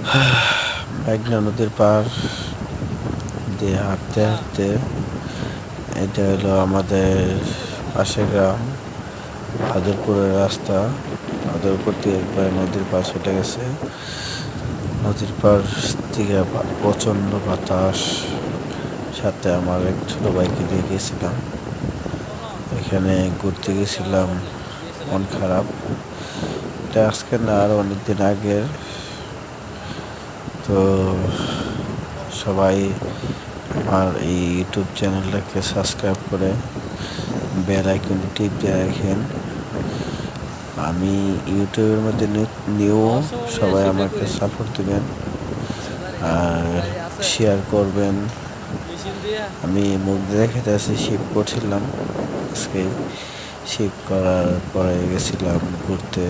মেঘনা নদীর পার দিয়ে হাঁটতে হাঁটতে, এটা হলো আমাদের পাশের গ্রাম বাহাদুরপুরের রাস্তা। বাহাদুরপুর দিয়ে একবার নদীর পার ছুটে গেছে। নদীর পার থেকে প্রচন্ড বাতাস, সাথে আমার এক ছোট ভাইকে দিয়ে গেছিলাম। এখানে ঘুরতে গেছিলাম, মন খারাপ। এটা আজকে না, আরো অনেকদিন আগের। তো সবাই আমার এই ইউটিউব চ্যানেলটাকে সাবস্ক্রাইব করে বেল আইকনে টিপ দিয়ে রাখেন। আমি ইউটিউবের মধ্যে নিউ, সবাই আমাকে সাপোর্ট দিবেন আর শেয়ার করবেন। আমি মুখ দেখাতে আছি, শিপ করছিলাম আজকে। শিপ করার পরে গেছিলাম ঘুরতে।